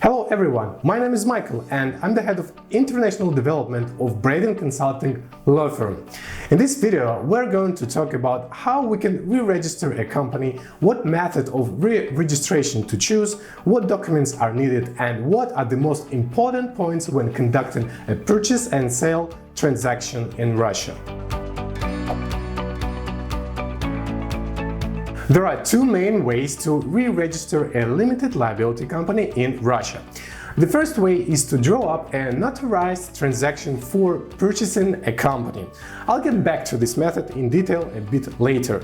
Hello everyone, my name is Michael and I'm the head of international development of Braiden consulting law firm. In this video, we're going to talk about how we can re-register a company, what method of re-registration to choose, what documents are needed, and what are the most important points when conducting a purchase and sale transaction in Russia. There are two main ways to re-register a limited liability company in Russia. The first way is to draw up a notarized transaction for purchasing a company. I'll get back to this method in detail a bit later.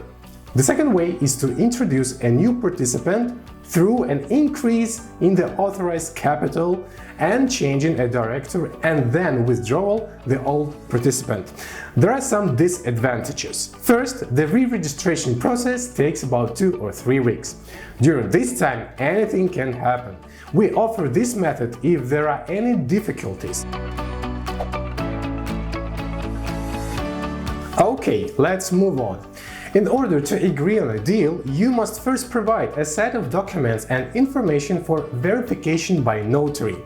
The second way is to introduce a new participant through an increase in the authorized capital and changing a director and then withdrawal the old participant. There are some disadvantages. First, the re-registration process takes about 2 or 3 weeks. During this time, anything can happen. We offer this method if there are any difficulties. Okay, let's move on. In order to agree on a deal, you must first provide a set of documents and information for verification by notary.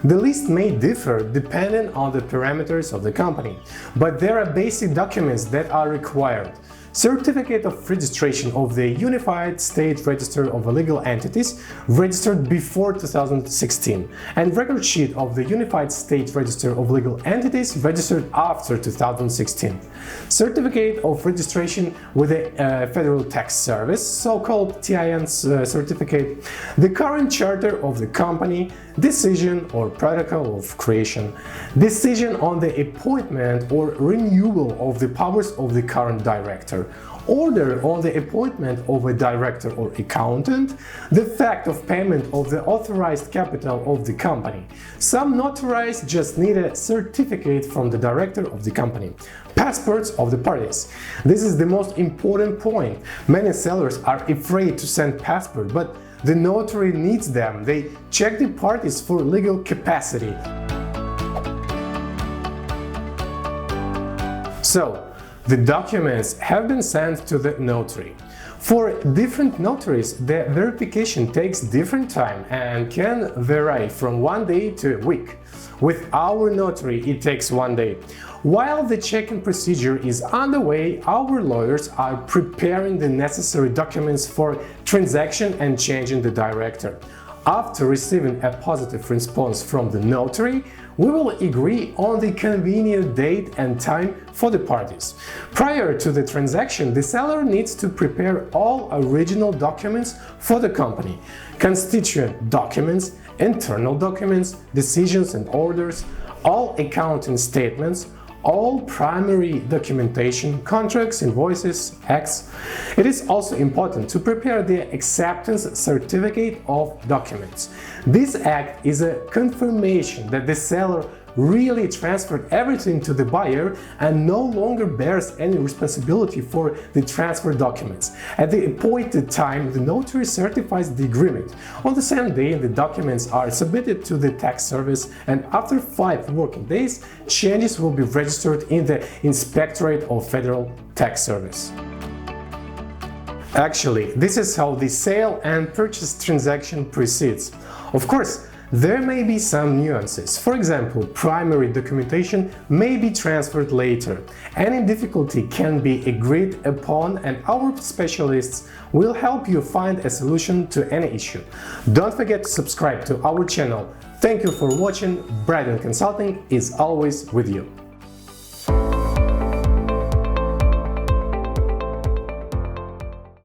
The list may differ depending on the parameters of the company, but there are basic documents that are required. Certificate of registration of the Unified State Register of Legal Entities registered before 2016 and record sheet of the Unified State Register of Legal Entities registered after 2016. Certificate of registration with the Federal Tax Service, so-called TIN certificate, the current charter of the company, decision or protocol of creation, decision on the appointment or renewal of the powers of the current director, order on the appointment of a director or accountant, the fact of payment of the authorized capital of the company. Some notarized just need a certificate from the director of the company. Passports of the parties. This is the most important point. Many sellers are afraid to send passport, but the notary needs them. They check the parties for legal capacity. So, the documents have been sent to the notary. For different notaries, the verification takes different time and can vary from 1 day to a week. With our notary, it takes 1 day. While the checking procedure is underway, our lawyers are preparing the necessary documents for transaction and changing the director. After receiving a positive response from the notary, we will agree on the convenient date and time for the parties. Prior to the transaction, the seller needs to prepare all original documents for the company: constituent documents, internal documents, decisions and orders, all accounting statements, all primary documentation, contracts, invoices, acts. It is also important to prepare the acceptance certificate of documents. This act is a confirmation that the seller really transferred everything to the buyer and no longer bears any responsibility for the transfer documents. At the appointed time, the notary certifies the agreement. On the same day, the documents are submitted to the tax service, and after 5 working days, changes will be registered in the Inspectorate of Federal Tax Service. Actually, this is how the sale and purchase transaction proceeds. Of course, there may be some nuances. For example, primary documentation may be transferred later. Any difficulty can be agreed upon and our specialists will help you find a solution to any issue. Don't forget to subscribe to our channel. Thank you for watching. Braiden Consulting is always with you.